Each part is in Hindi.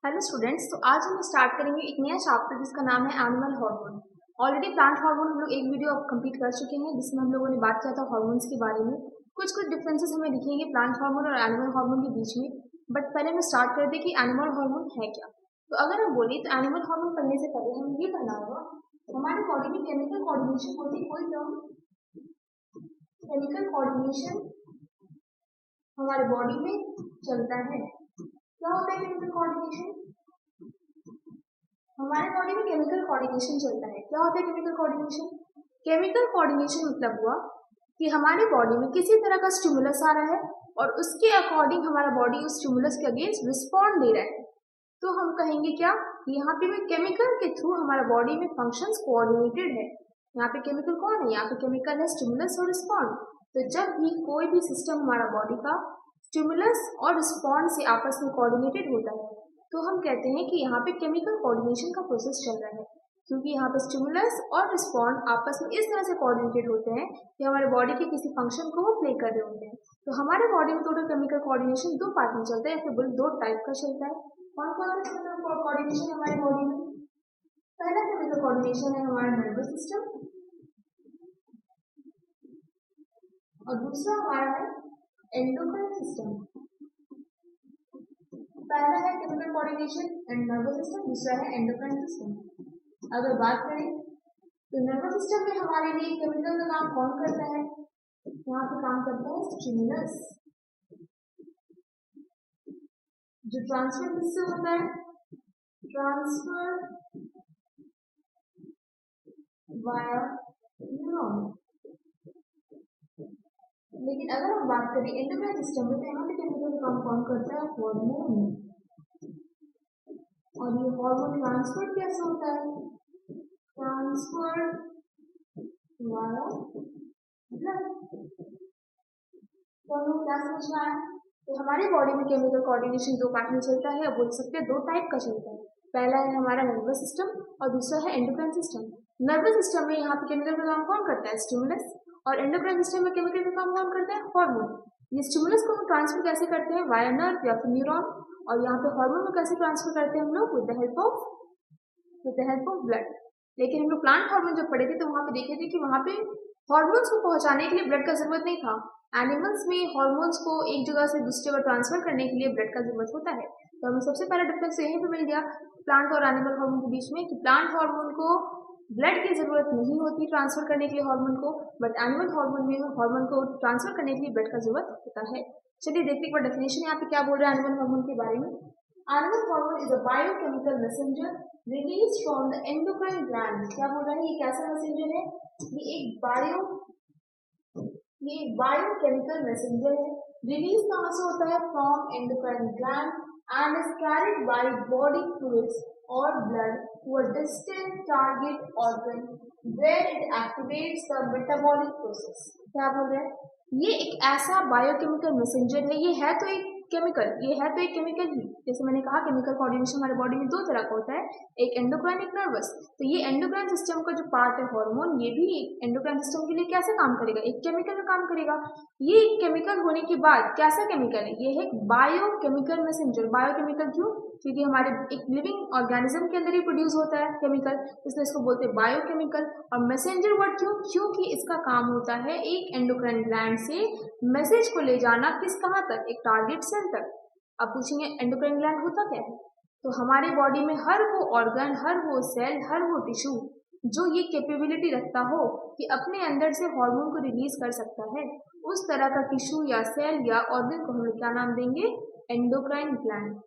हेलो स्टूडेंट्स, तो आज हम स्टार्ट करेंगे एक नया चैप्टर जिसका नाम है animal hormone. Already plant hormone हम लोग एक वीडियो कंप्लीट कर चुके हैं जिसमें हम लोगों ने बात किया था हार्मोन्स के बारे में। कुछ कुछ डिफरेंसेस हमें दिखेंगे प्लांट हार्मोन और एनिमल हार्मोन के बीच में। बट पहले हम स्टार्ट करते हैं कि एनिमल हार्मोन है क्या। तो अगर हम बोले तो एनिमल हार्मोन पढ़ने से पहले हमें ये पढ़ना होगा हमारे बॉडी में केमिकल कोऑर्डिनेशन होती है। कोई टर्म केमिकल कोऑर्डिनेशन हमारे बॉडी में चलता है। क्या होता है केमिकल कोऑर्डिनेशन? हमारे बॉडी में केमिकल कोऑर्डिनेशन चलता है। क्या होता है केमिकल कोऑर्डिनेशन? केमिकल कोऑर्डिनेशन मतलब हुआ कि हमारे बॉडी में किसी तरह का स्टिमुलस आ रहा है और उसके अकॉर्डिंग हमारा बॉडी उस स्टिमुलस के अगेंस्ट रिस्पॉन्ड दे रहा है। तो हम कहेंगे क्या कि यहाँ पे भी केमिकल के थ्रू हमारा बॉडी में फंक्शंस कोऑर्डिनेटेड है। यहाँ पे केमिकल कौन है? यहाँ पे केमिकल है स्टिमुलस और रिस्पॉन्ड। तो जब भी कोई भी सिस्टम हमारा बॉडी का स्टिमुलस और रिस्पॉन्ड से आपस में कोऑर्डिनेटेड होता है तो हम कहते हैं कि यहाँ पे केमिकल कोऑर्डिनेशन का प्रोसेस चल रहा है। क्योंकि यहाँ पे स्टिमुलस और रिस्पॉन्ड आपस में इस तरह से कोऑर्डिनेटेड होते हैं कि हमारे बॉडी के किसी फंक्शन को वो प्ले कर रहे होते हैं। तो हमारे बॉडी में टोटल केमिकल कोऑर्डिनेशन दो पार्ट में चलता है या फिर दो टाइप का चलता है। कौन कौन सा केमिकल कोऑर्डिनेशन हमारी बॉडी में? पहला केमिकल कोऑर्डिनेशन है हमारा नर्वस सिस्टम और दूसरा हमारा है एंडोक्राइन सिस्टम। पहला है chemical coordination and nervous system, दूसरा है एंडोक्राइन सिस्टम। अगर बात करें तो नर्वस सिस्टम में हमारे लिए केमिकल का काम कौन करता है? यहाँ पे काम करता है स्टिमुलस जो ट्रांसफर किससे होता है? Transfer via neuron. लेकिन अगर हम बात करें एंडोक्राइन सिस्टम में तो यहाँ पे केमिकल का काम कौन करता है? हार्मोन। और ये हार्मोन ट्रांसफर कैसे होता है? Transfer via blood. तो हमें क्या समझ में आया? तो हमारे बॉडी में केमिकल कोऑर्डिनेशन दो पार्ट में चलता है, बोल सकते हैं दो टाइप का चलता है। पहला है हमारा नर्वस सिस्टम और दूसरा है एंडोक्राइन सिस्टम। नर्वस सिस्टम में यहाँ पे केमिकल का काम कौन करता है? स्टिमुलस। और एंडोक्राइन सिस्टम में केमिकल का काम कौन करता है? हार्मोन। ये स्टिमुलस को हम ट्रांसफर कैसे करते हैं? वाया नर्व या फिर न्यूरॉन। और यहाँ पे हार्मोन को कैसे ट्रांसफर करते हैं हम लोग? With the help of blood. लेकिन हम लोग प्लांट हार्मोन जब पढ़े थे तो वहाँ पे देखे थे कि वहाँ पे हार्मोन्स को पहुंचाने के लिए ब्लड का जरूरत नहीं था। एनिमल्स में हार्मोन्स को एक जगह से दूसरी जगह ट्रांसफर करने के लिए ब्लड का जरूरत होता है। तो हमें सबसे पहला डिफरेंस यहीं पे मिल गया प्लांट और एनिमल हार्मोन के बीच में कि प्लांट हार्मोन को ब्लड की जरूरत नहीं होती ट्रांसफर करने के लिए हार्मोन को, बट एनिमल हार्मोन में हार्मोन को ट्रांसफर करने के लिए ब्लड का जरूरत होता है। चलिए देखते एक बार डेफिनेशन यहाँ पे क्या बोल रहा है एनिमल हार्मोन के बारे में। Animal hormone is a biochemical messenger release from the endocrine gland. क्या बोल रहा है? ये कैसा मैसेंजर है? ये एक बायोकेमिकल मैसेंजर है। रिलीज कहाँ से होता है? From endocrine gland and is carried by body fluids और blood to a distant target organ where it activates the metabolic process. क्या बोल रहे हैं? ये एक ऐसा बायोकेमिकल मैसेंजर है। ये है तो एक केमिकल ही। जैसे मैंने कहा केमिकल कोऑर्डिनेशन हमारे बॉडी में दो तरह का होता है, एक एंडोक्राइन एक नर्वस। तो ये एंडोक्राइन सिस्टम का जो पार्ट है हार्मोन, ये भी एंडोक्राइन सिस्टम के लिए कैसे काम करेगा? एक केमिकल का काम करेगा। ये केमिकल होने के बाद कैसा केमिकल है? ये है बायोकेमिकल मैसेंजर। बायोकेमिकल क्यों? क्योंकि हमारे एक लिविंग ऑर्गेनिज्म के अंदर ही प्रोड्यूस होता है केमिकल, इसलिए इसको बोलते हैं बायोकेमिकल। और मैसेंजर वर्ड क्यों? क्योंकि इसका काम होता है एक एंडोक्राइन ग्लैंड से मैसेज को ले जाना किस कहाँ तक? एक टारगेट सेल तक। अब पूछेंगे एंडोक्राइन ग्लैंड होता क्या है? तो हमारे बॉडी में हर वो ऑर्गन, हर वो सेल, हर वो टिश्यू जो ये कैपेबिलिटी रखता हो कि अपने अंदर से हार्मोन को रिलीज कर सकता है, उस तरह का टिश्यू या सेल या ऑर्गन को हम लोग क्या नाम देंगे? Endocrine gland.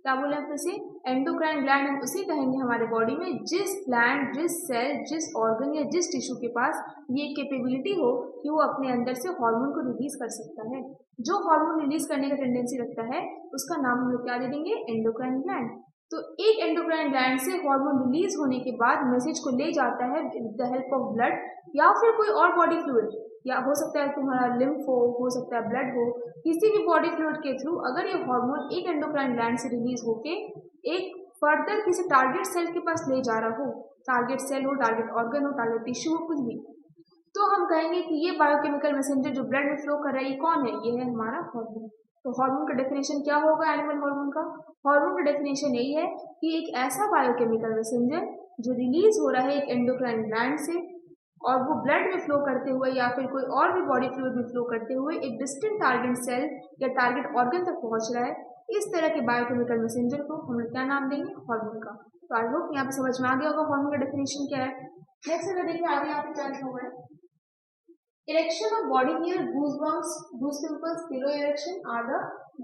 क्या बोले फिर से? एंडोक्राइन ग्लैंड हम उसे कहेंगे हमारे बॉडी में जिस ग्लैंड, जिस सेल, जिस ऑर्गन या जिस टिश्यू के पास ये कैपेबिलिटी हो कि वो अपने अंदर से हार्मोन को रिलीज कर सकता है। जो हार्मोन रिलीज करने का टेंडेंसी रखता है उसका नाम हम लोग क्या दे देंगे? Endocrine gland. तो एक एंडोक्राइन ग्लैंड से हार्मोन रिलीज होने के बाद मैसेज को ले जाता है with the help of blood या फिर कोई और बॉडी फ्लूइड, या हो सकता है तुम्हारा लिम्फ हो सकता है ब्लड हो, किसी भी बॉडी फ्लूइड के थ्रू अगर ये हार्मोन एक एंडोक्राइन ग्लैंड से रिलीज होके एक फर्दर किसी टारगेट सेल के पास ले जा रहा हो, टारगेट सेल हो, टारगेट ऑर्गन हो, टारगेट टिश्यू हो, कुछ भी, तो हम कहेंगे कि ये बायोकेमिकल मैसेंजर जो ब्लड में फ्लो कर रहा है ये कौन है? ये है हमारा हार्मोन। तो हार्मोन का डेफिनेशन क्या होगा एनिमल हार्मोन का? हार्मोन का डेफिनेशन यही है कि एक ऐसा बायोकेमिकल मैसेंजर जो रिलीज हो रहा है एक एंडोक्राइन ग्लैंड से और वो ब्लड में फ्लो करते हुए या फिर कोई और भी बॉडी फ्लूइड में फ्लो करते हुए एक डिस्टेंट टारगेट सेल या टारगेट ऑर्गन तक पहुंच रहा है, इस तरह के बायोकेमिकल मैसेंजर को हम लोग क्या नाम देंगे? हार्मोन का। तो आई होप यहाँ पे समझ में आ गया होगा हार्मोन का डेफिनेशन क्या है। नेक्स्ट अगर देखिए आगे यहाँ पे क्या लिखा हुआ है, erection of body hair, goosebumps, goose pimples, pilo erection are the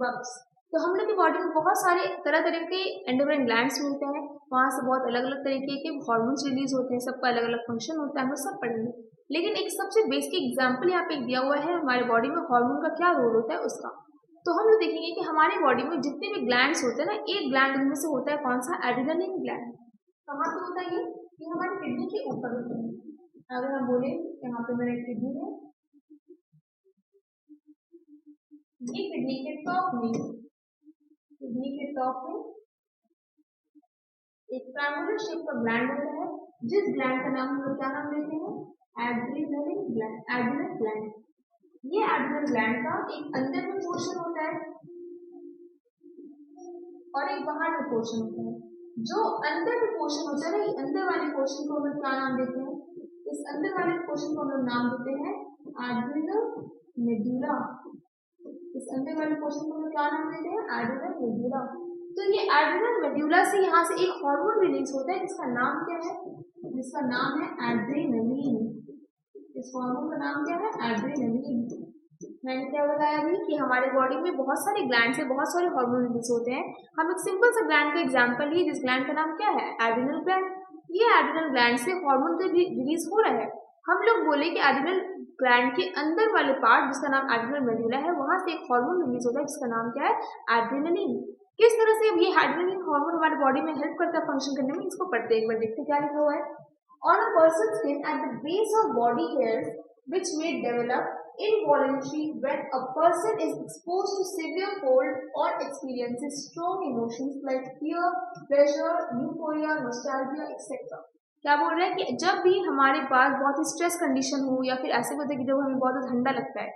bumps. तो हम लोग की बॉडी में बहुत सारे तरह तरह के एंडोक्राइन ग्लैंड्स मिलते हैं, वहाँ से बहुत अलग अलग तरीके के हार्मोन्स रिलीज होते हैं, सबका अलग अलग फंक्शन होता है, हम लोग सब पढ़ेंगे। लेकिन एक सबसे बेसिक एग्जाम्पल यहाँ पे दिया हुआ है हमारे बॉडी में हार्मोन का क्या रोल होता है उसका। तो हम लोग देखेंगे कि हमारी बॉडी में जितने भी ग्लैंड्स होते हैं ना, एक ग्लैंड उनमें से होता है कौन सा? Adrenaline gland. कहाँ पे होता है ये हमारी किडनी के ऊपर होता है। अगर हम बोले यहाँ पे मेरा किडनी है, ये किडनी के टॉप में एक ट्रायंगुलर शेप का ग्लैंड होता है, जिस ग्लैंड का नाम हम लोग क्या नाम देते हैं? Adrenaline gland, adrenal gland. ये एड्रेनल ग्लैंड का एक अंदर में पोर्शन होता है और एक बाहर में पोर्शन होता है। जो अंदर में पोर्शन होता है ना, ये अंदर वाले पोर्शन को हम लोग क्या नाम देते हैं? इस अंदर वाले पोर्शन को हम लोग नाम देते हैं एड्रेनल मेडुला। इस अंदर वाले पोर्शन को हम लोग क्या नाम देते हैं? Adrenal medulla. तो ये एड्रेनल मेडुला से यहाँ से एक हार्मोन रिलीज होता है जिसका नाम क्या है? जिसका नाम है एड्रेनलिन। इस हार्मोन का नाम क्या है? एड्रेनलिन। मैंने क्या बताया अभी कि हमारे बॉडी में बहुत सारे ग्लैंड से बहुत सारे हार्मोन रिलीज होते हैं। हम एक सिंपल सा ग्लैंड का एग्जांपल लिए, जिस ग्लैंड का नाम क्या है? Adrenal gland. ये एड्रेनल ग्लैंड से हार्मोन रिलीज हो रहा है। हम लोग बोले कि एड्रेनल ग्लैंड के अंदर वाले पार्ट जिसका नाम एड्रेनल मेडुला है, वहां से एक हार्मोन रिलीज होता है जिसका नाम क्या है? एड्रेनलिन। किस तरह से ये एड्रेनलिन हार्मोन हमारे बॉडी में हेल्प करता है फंक्शन करने में, इसको पढ़ते हैं। एक बार देखते क्या लिखा हुआ है। On a person skin at the base of body hairs which may develop involuntarily when a person is exposed to severe cold or experiences strong emotions like fear, pleasure, euphoria, nostalgia, etc. क्या बोल रहे हैं कि जब भी हमारे पास बहुत ही स्ट्रेस कंडीशन हो या फिर ऐसे होता है कि जब हमें बहुत ठंडा लगता है,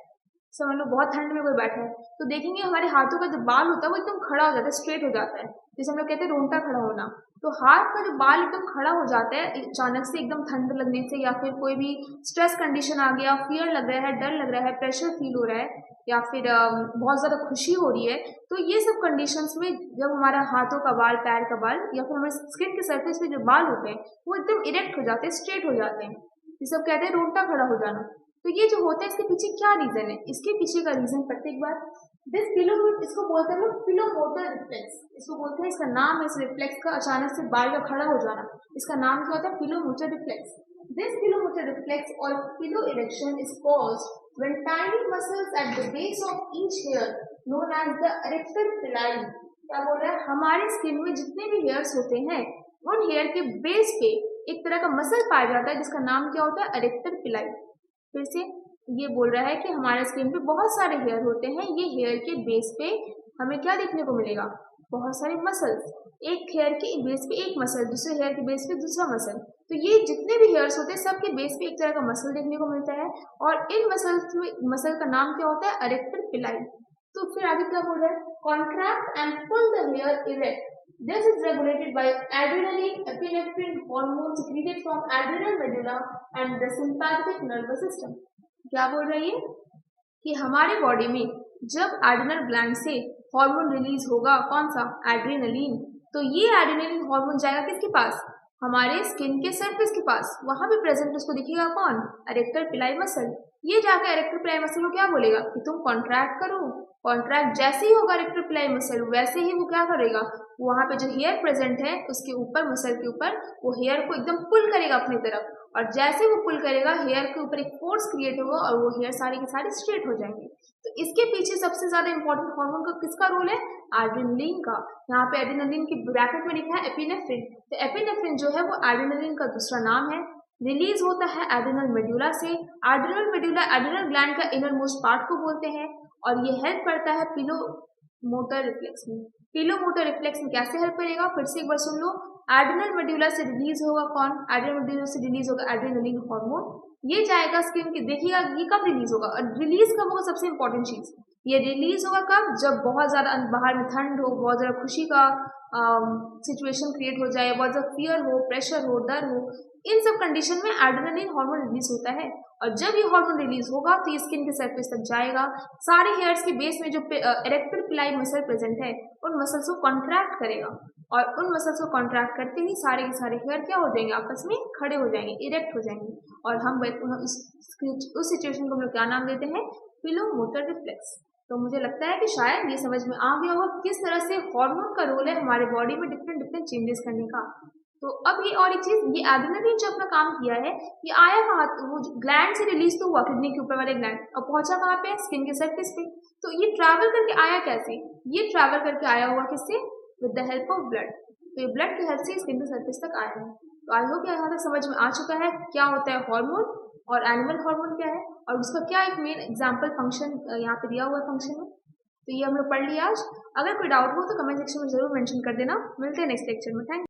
समझ लो बहुत ठंड में कोई बैठा है, तो देखेंगे हमारे हाथों का जो बाल होता है वो एकदम खड़ा हो जाता है, स्ट्रेट हो जाता है, जैसे हम लोग कहते हैं रोंगटा खड़ा होना। तो हाथ का जो बाल एकदम खड़ा हो जाता है अचानक से, एकदम ठंड लगने से या फिर कोई भी स्ट्रेस कंडीशन आ गया, फियर लग रहा है, डर लग रहा है, प्रेशर फील हो रहा है या फिर बहुत ज़्यादा खुशी हो रही है, तो ये सब कंडीशंस में जब हमारा हाथों का बाल, पैर का बाल या फिर हमारे स्किन के सरफेस पे जो बाल होते हैं वो एकदम इरेक्ट हो जाते हैं, स्ट्रेट हो जाते हैं, ये सब कहते हैं रोंगटा खड़ा हो जाना। तो ये जो होता है इसके पीछे क्या रीजन है? इसके पीछे का रीजन प्रत्येक बार इसको बोलते हैं लोग पिलोमोटर रिफ्लेक्स, इसको बोलते हैं, इसका नाम है इस रिफ्लेक्स का, अचानक से बाल का खड़ा हो जाना, इसका नाम क्या होता है? Pilomotor reflex. This pilomotor reflex or pilo erection is caused when tiny muscles at the base of each hair known as the arrector pili. क्या बोल रहा है? हमारे स्किन में जितने भी हेयर्स होते हैं उन हेयर के बेस पे एक तरह का मसल पाया जाता है जिसका नाम क्या होता है? एरेक्टर पिलाई। फिर से ये बोल रहा है कि हमारे स्किन पे बहुत सारे हेयर होते हैं, ये हेयर के बेस पे हमें क्या देखने को मिलेगा? बहुत सारे मसल्स, एक हेयर के बेस पे एक मसल, दूसरे हेयर के बेस पे दूसरा मसल। तो ये जितने भी हेयर्स होते हैं सबके बेस पे एक तरह का मसल देखने को मिलता है और इन मसल्स में मसल का नाम क्या होता है? एरेक्टर पिलाई। तो फिर आगे क्या बोल रहा है? Contract and pull the hair erect. This is regulated by adrenaline, epinephrine hormone secreted from adrenal medulla and the sympathetic nervous system. क्या बोल रही है कि हमारे बॉडी में जब एड्रेनल ग्लैंड से हार्मोन रिलीज होगा, कौन सा? एड्रेनलिन, तो ये एड्रेनलिन हार्मोन जाएगा किसके पास? हमारे स्किन के सरफेस के पास, वहां भी प्रेजेंट उसको दिखेगा कौन? एरेक्टर पिलाई मसल। ये जाकर एरेक्टर पिलाई मसल को क्या बोलेगा कि तुम कॉन्ट्रैक्ट करो। कॉन्ट्रैक्ट जैसे ही होगा एरेक्टर पिलाई मसल, वैसे ही वो क्या करेगा? वहां पे जो हेयर प्रेजेंट है उसके ऊपर, मसल के ऊपर, वो हेयर को एकदम पुल करेगा अपनी तरफ, और जैसे वो पुल करेगा हेयर के ऊपर एक फोर्स क्रिएट होगा और वो हेयर सारे के सारे स्ट्रेट हो जाएंगे। तो इसके पीछे सबसे ज्यादा इंपॉर्टेंट हार्मोन का किसका रोल है? एड्रेनलिन का। यहाँ पे एड्रेनलिन की ब्रैकेट में लिखा है एपिनेफ्रिन। तो एपिनेफ्रिन जो है वो एड्रेनलिन का दूसरा नाम है, रिलीज होता है एड्रेनल मेडुला से। एड्रेनल मेडुला एड्रेनल ग्लैंड का इनर मोस्ट पार्ट को बोलते हैं और ये हेल्प करता है पिलोमोटर रिफ्लेक्स में। पिलोमोटर रिफ्लेक्स में कैसे हेल्प करेगा? फिर से एक बार सुन लो। एड्रेनल मेडुला से रिलीज होगा कौन? एड्रेनल मेडुला से रिलीज होगा एड्रेनलिन हार्मोन। ये जाएगा स्किन के, देखिएगा ये कब रिलीज होगा और रिलीज कब होगा? सबसे इंपॉर्टेंट चीज, ये रिलीज होगा कब? जब बहुत ज़्यादा बाहर में ठंड हो, बहुत ज़्यादा खुशी का सिचुएशन क्रिएट हो जाए, बहुत ज़्यादा फियर हो, प्रेशर हो, डर हो, इन सब कंडीशन में एड्रेनलिन हार्मोन रिलीज होता है। और जब ये हार्मोन रिलीज होगा तो ये स्किन के सरफेस तक जाएगा, सारे हेयर्स के बेस में जो इरेक्टर पिलाई मसल प्रेजेंट है उन मसल्स को कॉन्ट्रैक्ट करेगा, और उन मसल्स को कॉन्ट्रैक्ट करते ही सारे के सारे हेयर क्या हो जाएंगे? आपस में खड़े हो जाएंगे, इरेक्ट हो जाएंगे। और हम उस सिचुएशन को हम लोग क्या नाम देते हैं? Pillow motor reflex. तो मुझे लगता है कि शायद ये समझ में आ गया होगा किस तरह से हार्मोन का रोल है हमारे बॉडी में डिफरेंट डिफरेंट चेंजेस करने का। तो अब ये और एक चीज, ये एड्रेनलिन जो अपना काम किया है, ये आया कहाँ? तो वो ग्लैंड से रिलीज तो हुआ, किडनी के ऊपर वाले ग्लैंड, और पहुंचा कहाँ पे? स्किन के सरफेस पे। तो ये ट्रैवल करके आया कैसे? ये ट्रैवल करके आया हुआ किससे? With the help of blood. तो ये ब्लड की हेल्प से स्किन के सरफेस तक आया है। तो आई होप यहाँ तक समझ में आ चुका है क्या होता है हार्मोन, और एनिमल हार्मोन क्या है, और उसका क्या एक मेन एग्जाम्पल फंक्शन यहाँ पे दिया हुआ है फंक्शन में। तो ये हम लोग पढ़ लिया आज। अगर कोई डाउट हो तो कमेंट सेक्शन में जरूर मेंशन कर देना। मिलते हैं नेक्स्ट लेक्चर में। थैंक